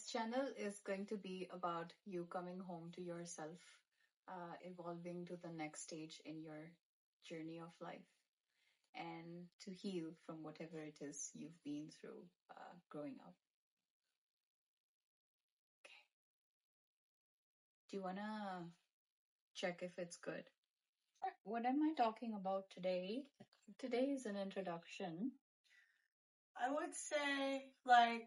This channel is going to be about you coming home to yourself, evolving to the next stage in your journey of life, and to heal from whatever it is you've been through growing up. Okay. Do you want to check if it's good? What am I talking about today? Today is an introduction. I would say, what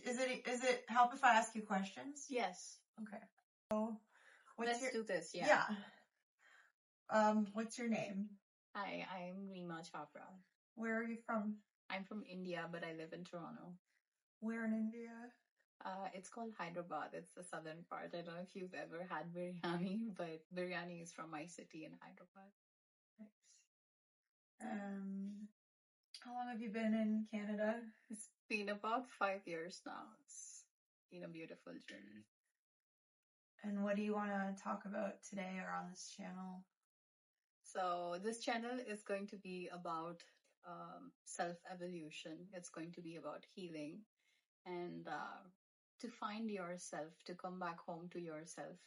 is it? Is it help if I ask you questions? Yes. Okay. So, Let's do this. Yeah. What's your name? Hi, I'm Reema Chopra. Where are you from? I'm from India, but I live in Toronto. Where in India? It's called Hyderabad. It's the southern part. I don't know if you've ever had biryani, but biryani is from my city in Hyderabad. Nice. How long have you been in Canada? It's been about 5 years now. It's been a beautiful journey. And what do you want to talk about today or on this channel? So this channel is going to be about self-evolution. It's going to be about healing and to find yourself, to come back home to yourself.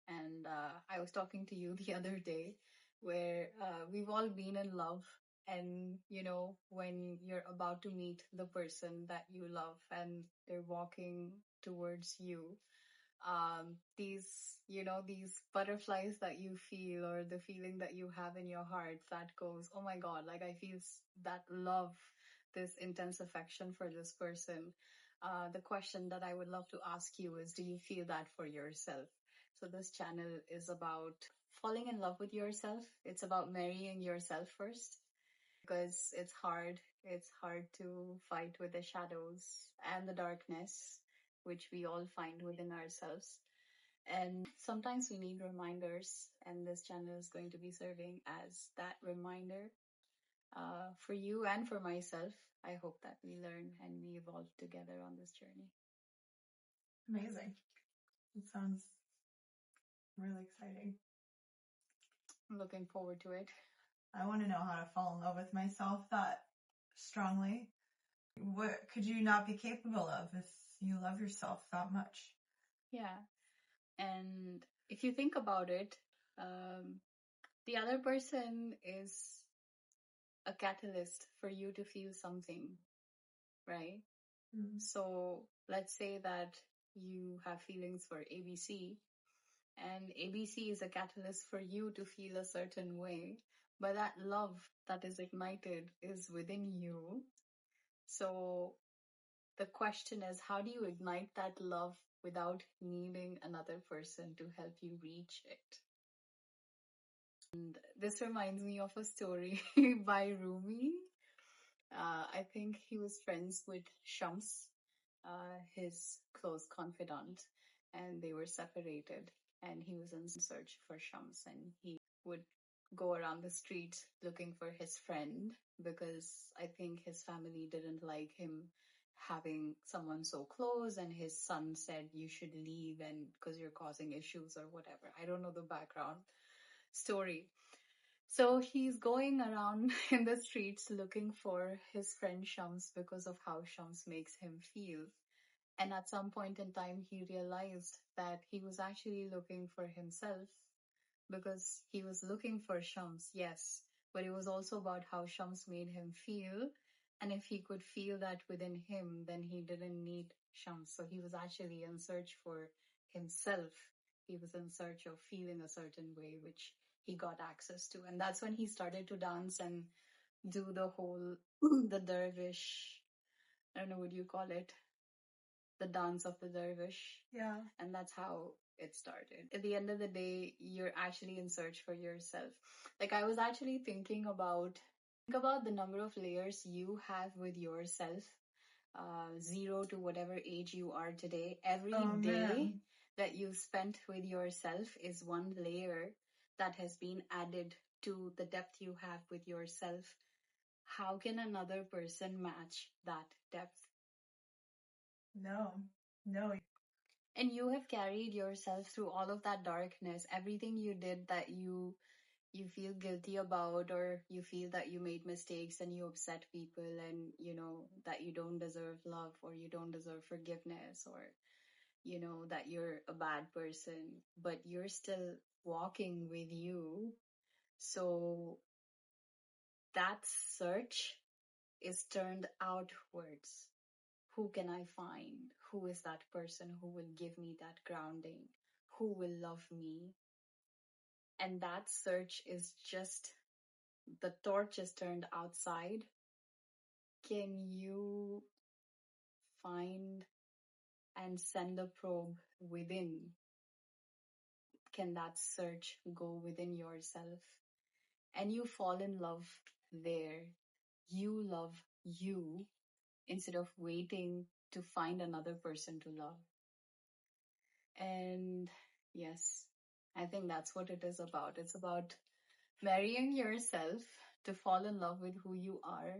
And I was talking to you the other day where we've all been in love. And, when you're about to meet the person that you love and they're walking towards you, these butterflies that you feel, or the feeling that you have in your heart that goes, oh my God, like I feel that love, this intense affection for this person. The question that I would love to ask you is, do you feel that for yourself? So this channel is about falling in love with yourself. It's about marrying yourself first, because it's hard. It's hard to fight with the shadows and the darkness, which we all find within ourselves. And sometimes we need reminders, and this channel is going to be serving as that reminder for you and for myself. I hope that we learn and we evolve together on this journey. Amazing. It sounds really exciting. I'm looking forward to it. I want to know how to fall in love with myself that strongly. What could you not be capable of if you love yourself that much? Yeah. And if you think about it, the other person is a catalyst for you to feel something, right? Mm-hmm. So let's say that you have feelings for ABC, and ABC is a catalyst for you to feel a certain way, but that love that is ignited is within you. So the question is, how do you ignite that love without needing another person to help you reach it? And this reminds me of a story by Rumi. I think he was friends with Shams, his close confidant, and they were separated. And he was in search for Shams, and he would go around the street looking for his friend, because I think his family didn't like him having someone so close, and his son said, you should leave, and because you're causing issues or whatever. I don't know the background story. So he's going around in the streets looking for his friend Shams because of how Shams makes him feel. And at some point in time, he realized that he was actually looking for himself, because he was looking for Shams, yes, but it was also about how Shams made him feel. And if he could feel that within him, then he didn't need Shams. So he was actually in search for himself. He was in search of feeling a certain way, which he got access to. And that's when he started to dance and do the whole, the dervish, I don't know what you call it, the dance of the dervish. Yeah. And that's how it started. At the end of the day, you're actually in search for yourself. Like, I was actually thinking about the number of layers you have with yourself, 0 to whatever age you are today. Every day that you spent with yourself is one layer that has been added to the depth you have with yourself. How can another person match that depth? No. And you have carried yourself through all of that darkness, everything you did that you you feel guilty about, or you feel that you made mistakes and you upset people, and that you don't deserve love, or you don't deserve forgiveness, or that you're a bad person, but you're still walking with you. So that search is turned outwards. Who can I find? Who is that person who will give me that grounding? Who will love me? And that search is just, the torch is turned outside. Can you find and send a probe within? Can that search go within yourself? And you fall in love there. You love you instead of waiting to find another person to love. And yes, I think that's what it is about. It's about marrying yourself to fall in love with who you are,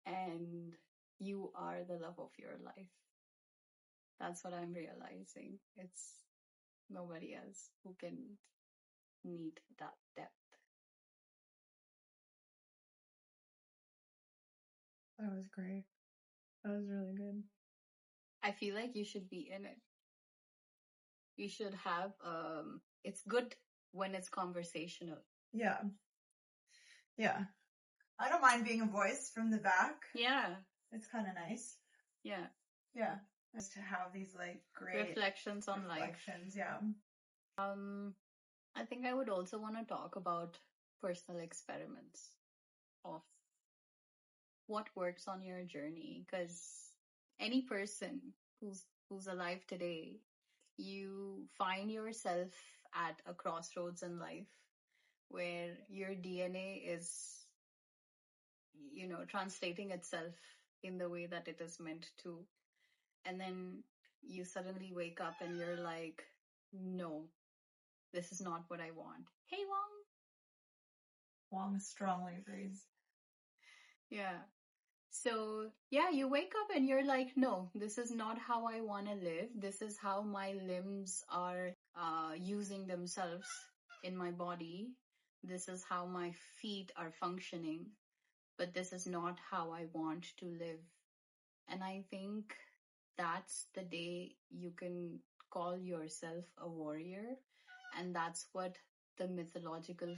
and you are the love of your life. That's what I'm realizing. It's nobody else who can meet that depth. That was great. That was really good. I feel like you should be in it. You should have, it's good when it's conversational. Yeah. Yeah. I don't mind being a voice from the back. Yeah. It's kind of nice. Yeah. Yeah. Just to have these like great reflections on life. Yeah. I think I would also want to talk about personal experiments of what works on your journey, because any person who's alive today, you find yourself at a crossroads in life where your DNA is translating itself in the way that it is meant to, and then you suddenly wake up and you're like, no, this is not what I want. Hey, Wong strongly agrees. Yeah. So, yeah, you wake up and you're like, no, this is not how I want to live. This is how my limbs are using themselves in my body. This is how my feet are functioning. But this is not how I want to live. And I think that's the day you can call yourself a warrior. And that's what the mythological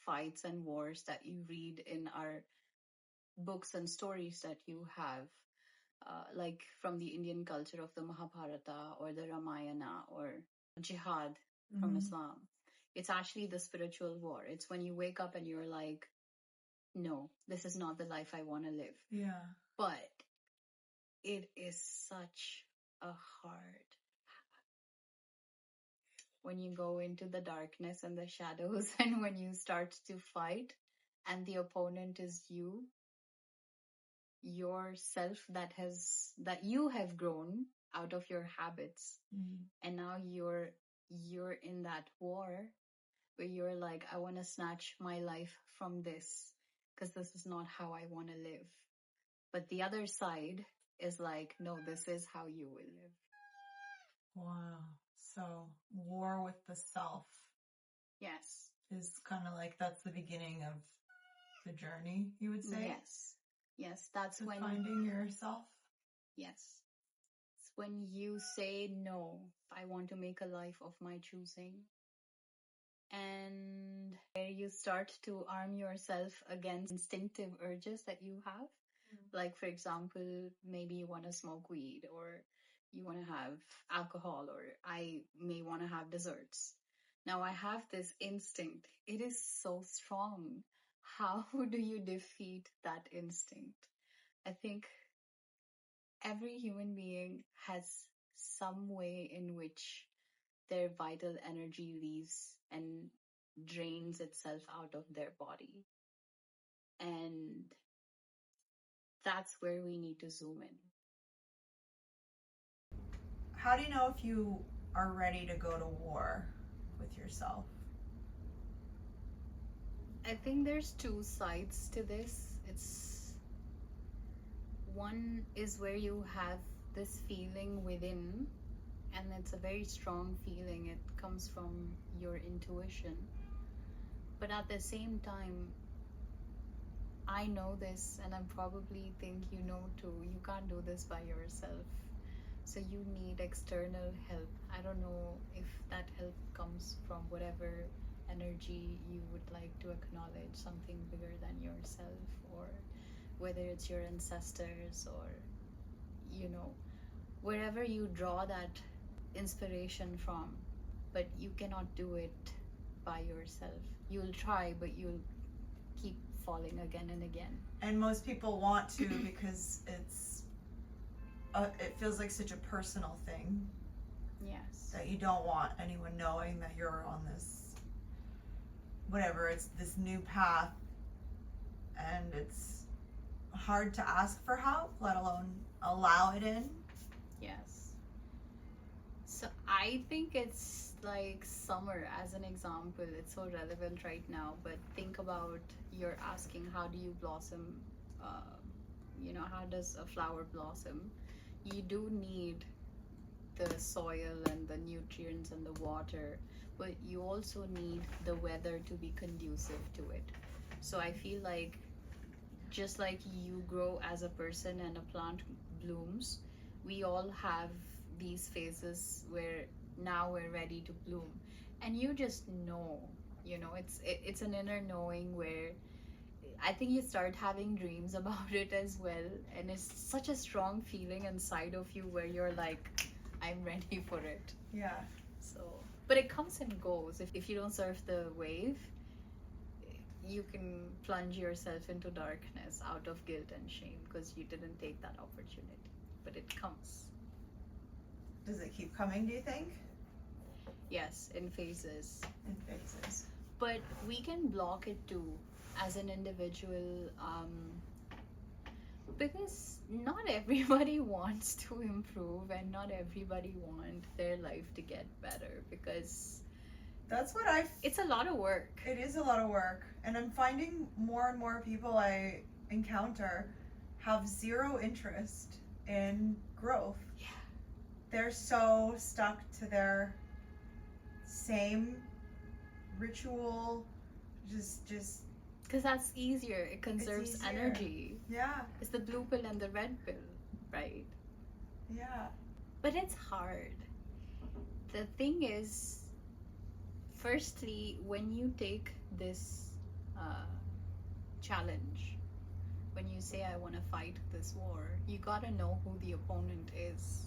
fights and wars that you read in our books and stories that you have, like from the Indian culture of the Mahabharata or the Ramayana or jihad from Islam. It's actually the spiritual war. It's when you wake up and you're like, no, this is not the life I want to live. Yeah. But it is such a hard, when you go into the darkness and the shadows and when you start to fight and the opponent is yourself that you have grown out of your habits. And now you're in that war where you're like, I want to snatch my life from this because this is not how I want to live. But the other side is like, no, this is how you will live. Wow. So war with the self. Yes. Is kind of like, that's the beginning of the journey, you would say? Yes, that's when finding yourself. Yes. It's when you say, no, I want to make a life of my choosing. And where you start to arm yourself against instinctive urges that you have. Like, for example, maybe you want to smoke weed, or you want to have alcohol, or I may want to have desserts. Now I have this instinct. It is so strong. How do you defeat that instinct? I think every human being has some way in which their vital energy leaves and drains itself out of their body. And that's where we need to zoom in. How do you know if you are ready to go to war with yourself? I think there's two sides to this. One is where you have this feeling within, and it's a very strong feeling. It comes from your intuition. But at the same time, I know this, and I probably think you know too. You can't do this by yourself. So you need external help. I don't know if that help comes from whatever energy you would like to acknowledge, something bigger than yourself, or whether it's your ancestors, or, you know, wherever you draw that inspiration from. But you cannot do it by yourself. You'll try, but you'll keep falling again and again. And most people want to because it feels like such a personal thing. Yes. That you don't want anyone knowing that you're on this, whatever, it's this new path, and it's hard to ask for help, let alone allow it in. Yes. So I think it's like summer as an example. It's so relevant right now. But think about, you're asking, how do you blossom? How does a flower blossom? You do need the soil and the nutrients and the water, but you also need the weather to be conducive to it. So I feel like, just like you grow as a person and a plant blooms, we all have these phases where now we're ready to bloom, and you just know, it's an inner knowing where I think you start having dreams about it as well, and it's such a strong feeling inside of you where you're like, I'm ready for it. Yeah. So, but it comes and goes. If you don't surf the wave, you can plunge yourself into darkness out of guilt and shame because you didn't take that opportunity. But it comes. Does it keep coming, do you think? Yes, in phases. In phases. But we can block it too as an individual, because not everybody wants to improve, and not everybody wants their life to get better, because that's what it's a lot of work. It is a lot of work, and I'm finding more and more people I encounter have zero interest in growth. Yeah. They're so stuck to their same ritual, just because that's easier. It conserves energy. Yeah. It's the blue pill and the red pill, right? Yeah. But it's hard. The thing is, firstly, when you take this challenge, when you say, I want to fight this war, you gotta know who the opponent is,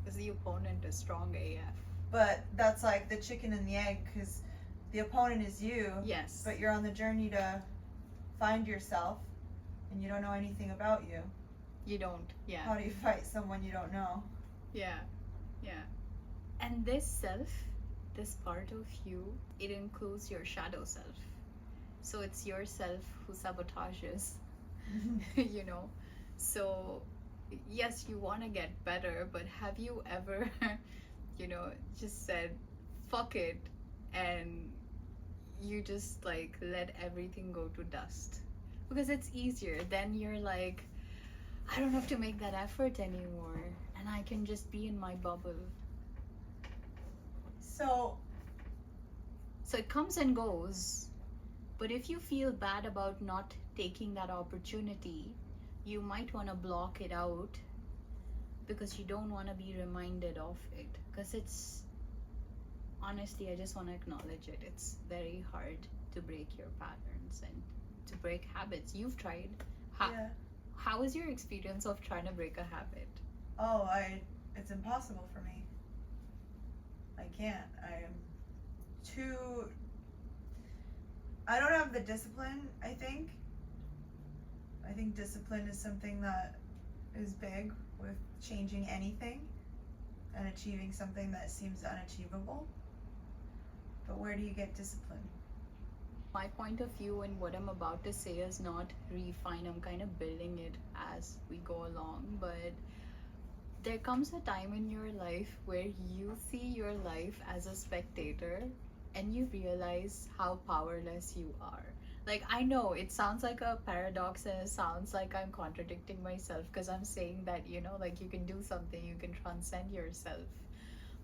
because the opponent is strong AF. But that's like the chicken and the egg, because the opponent is you. Yes. But you're on the journey to find yourself, and you don't know anything about you. You don't, yeah. How do you fight someone you don't know? Yeah, yeah. And this self, this part of you, it includes your shadow self. So it's yourself who sabotages, So, yes, you want to get better, but have you ever, just said, fuck it, and you just like let everything go to dust? Because it's easier. Then you're like, I don't have to make that effort anymore, and I can just be in my bubble. So it comes and goes, but if you feel bad about not taking that opportunity, you might want to block it out because you don't want to be reminded of it. Because it's, honestly, I just want to acknowledge it. It's very hard to break your patterns and to break habits. You've tried. How is your experience of trying to break a habit? Oh, it's impossible for me. I can't. I don't have the discipline, I think. I think discipline is something that is big with changing anything and achieving something that seems unachievable. But where do you get discipline? My point of view and what I'm about to say is not refined. I'm kind of building it as we go along. But there comes a time in your life where you see your life as a spectator and you realize how powerless you are. Like, I know it sounds like a paradox and it sounds like I'm contradicting myself because I'm saying that, like, you can do something, you can transcend yourself.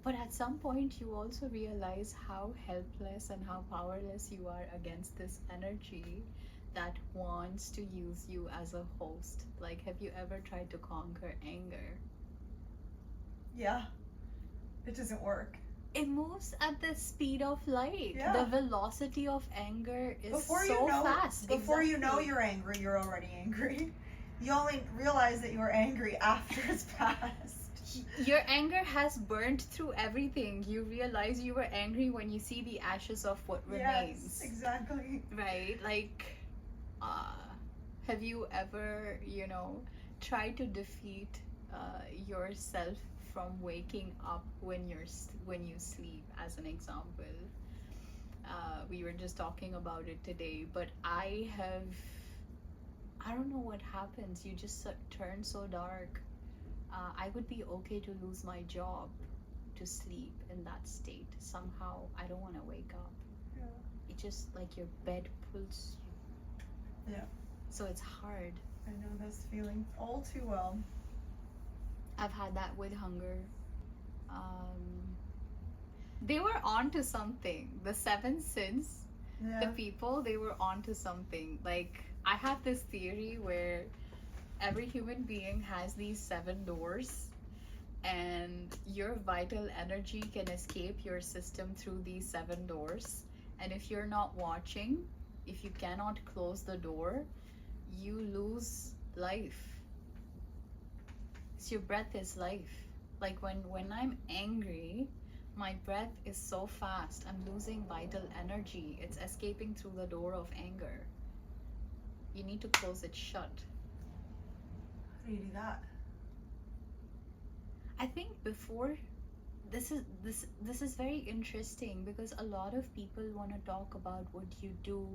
But at some point, you also realize how helpless and how powerless you are against this energy that wants to use you as a host. Like, have you ever tried to conquer anger? Yeah. It doesn't work. It moves at the speed of light. Yeah. The velocity of anger is Before so you know, fast. Before you know Exactly. you're angry, you're already angry. You only realize that you're angry after it's passed. Your anger has burnt through everything. You realize you were angry when you see the ashes of what remains. Yes, exactly. Right? Like, have you ever, tried to defeat yourself from waking up when you sleep? As an example, we were just talking about it today, but I don't know what happens. You just turn so dark. I would be okay to lose my job, to sleep in that state. Somehow, I don't want to wake up. Yeah. It just like your bed pulls you. Yeah. So it's hard. I know this feeling all too well. I've had that with hunger. They were on to something. The seven sins, Yeah. the people, they were on to something. Like, I have this theory where every human being has these 7 doors, and your vital energy can escape your system through these 7 doors. And if you're not watching, if you cannot close the door, you lose life. So your breath is life. Like when I'm angry, my breath is so fast, I'm losing vital energy. It's escaping through the door of anger. You need to close it shut. How do you do that? I think before this is very interesting, because a lot of people want to talk about what you do,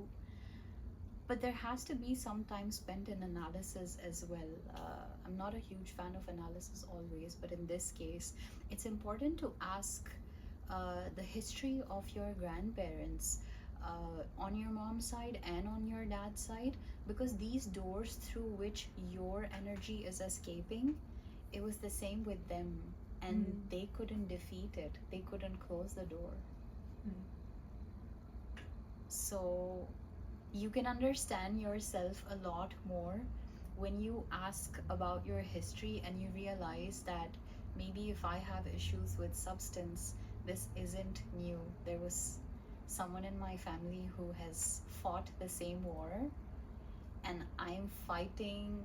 but there has to be some time spent in analysis as well. I'm not a huge fan of analysis always, but in this case, it's important to ask the history of your grandparents, on your mom's side and on your dad's side, because these doors through which your energy is escaping, it was the same with them, and they couldn't defeat it. They couldn't close the door. So you can understand yourself a lot more when you ask about your history and you realize that maybe if I have issues with substance, this isn't new. There was someone in my family who has fought the same war, and I'm fighting.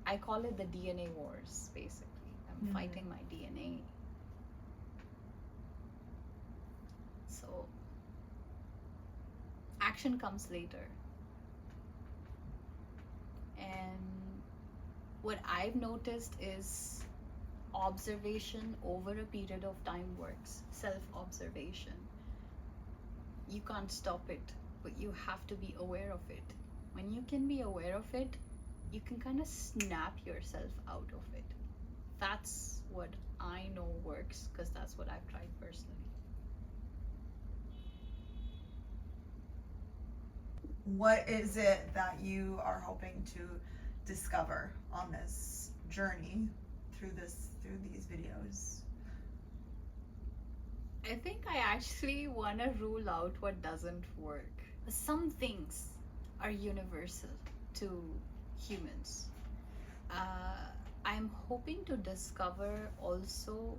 I call it the DNA wars, basically. I'm fighting my DNA. So action comes later. And what I've noticed is observation over a period of time works. Self-observation. You can't stop it, but you have to be aware of it. When you can be aware of it, you can kind of snap yourself out of it. That's what I know works, because that's what I've tried personally. What is it that you are hoping to discover on this journey through these videos? I think I actually want to rule out what doesn't work. Some things are universal to humans. I'm hoping to discover also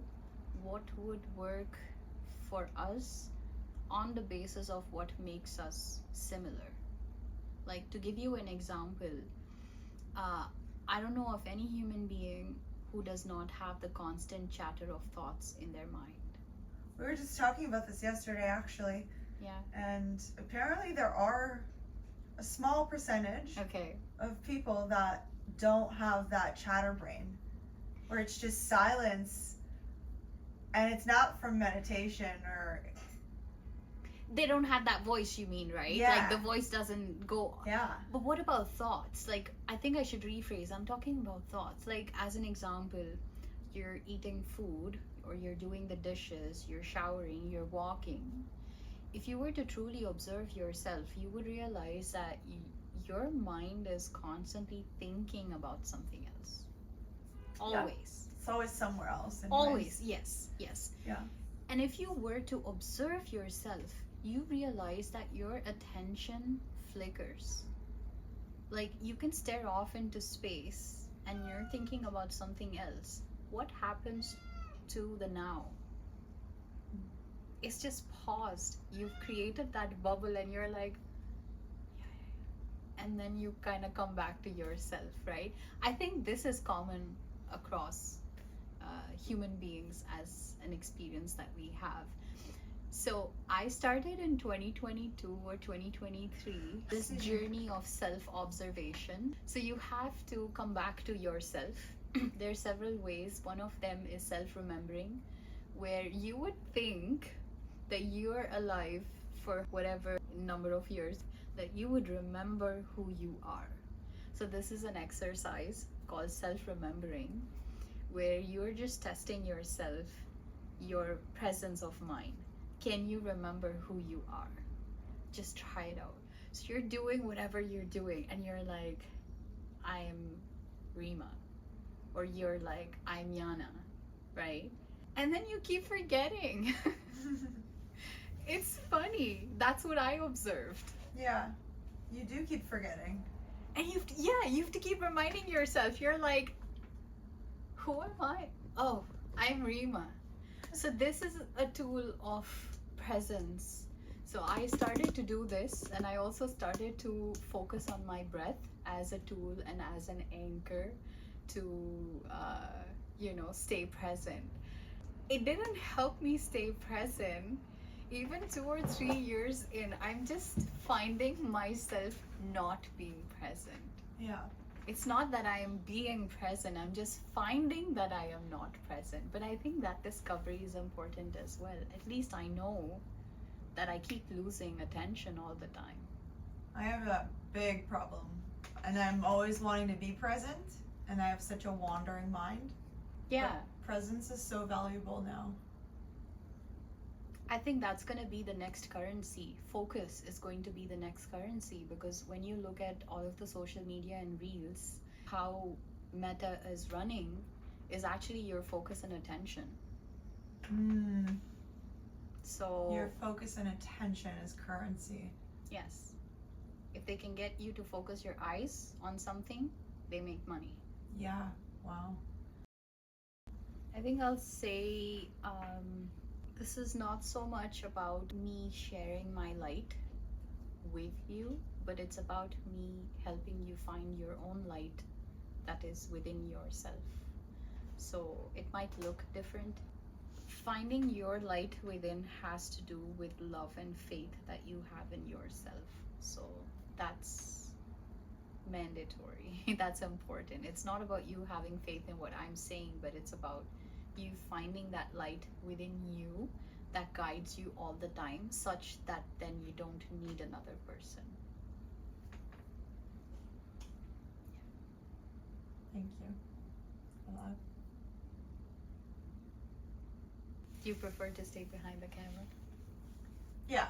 what would work for us on the basis of what makes us similar. Like, to give you an example, I don't know of any human being who does not have the constant chatter of thoughts in their mind. We were just talking about this yesterday, actually. Yeah. And apparently there are a small percentage of people that don't have that chatterbrain, where it's just silence, and it's not from meditation or... They don't have that voice, you mean, right? Yeah. Like, the voice doesn't go... Yeah. But what about thoughts? Like, I think I should rephrase. I'm talking about thoughts. Like, as an example, you're eating food, or you're doing the dishes, you're showering, you're walking. If you were to truly observe yourself, you would realize that your mind is constantly thinking about something else. Always. Yeah. It's always somewhere else. Anyways. Always, yes. Yeah. And if you were to observe yourself, you realize that your attention flickers. Like you can stare off into space and you're thinking about something else. What happens to the now? It's just paused. You've created that bubble and you're like, and then you kind of come back to yourself, right? I think this is common across human beings as an experience that we have. So I started in 2022 or 2023 this journey of self-observation. So you have to come back to yourself. There are several ways. One of them is self-remembering, where you would think that you're alive for whatever number of years, that you would remember who you are. So this is an exercise called self-remembering, where you're just testing yourself, your presence of mind. Can you remember who you are? Just try it out. So you're doing whatever you're doing and you're like, I'm Rima. Or you're like, I'm Yana, right? And then you keep forgetting. It's funny. That's what I observed. Yeah, you do keep forgetting. And you have to keep reminding yourself. You're like, who am I? Oh, I'm Rima. So this is a tool of presence. So I started to do this, and I also started to focus on my breath as a tool and as an anchor to, stay present. It didn't help me stay present. Even 2 or 3 years in, I'm just finding myself not being present. Yeah. It's not that I am being present, I'm just finding that I am not present. But I think that discovery is important as well. At least I know that I keep losing attention all the time. I have a big problem, and I'm always wanting to be present, and I have such a wandering mind. Yeah. But presence is so valuable now. I think that's going to be the next currency. Focus is going to be the next currency, because when you look at all of the social media and reels, how Meta is running is actually your focus and attention. So your focus and attention is currency. Yes. If they can get you to focus your eyes on something, they make money. Yeah. Wow. I think I'll say this is not so much about me sharing my light with you, but it's about me helping you find your own light that is within yourself. So it might look different. Finding your light within has to do with love and faith that you have in yourself. So that's mandatory. That's important. It's not about you having faith in what I'm saying, but it's about you finding that light within you that guides you all the time, such that then you don't need another person. Thank you a lot. Do you prefer to stay behind the camera? Yeah.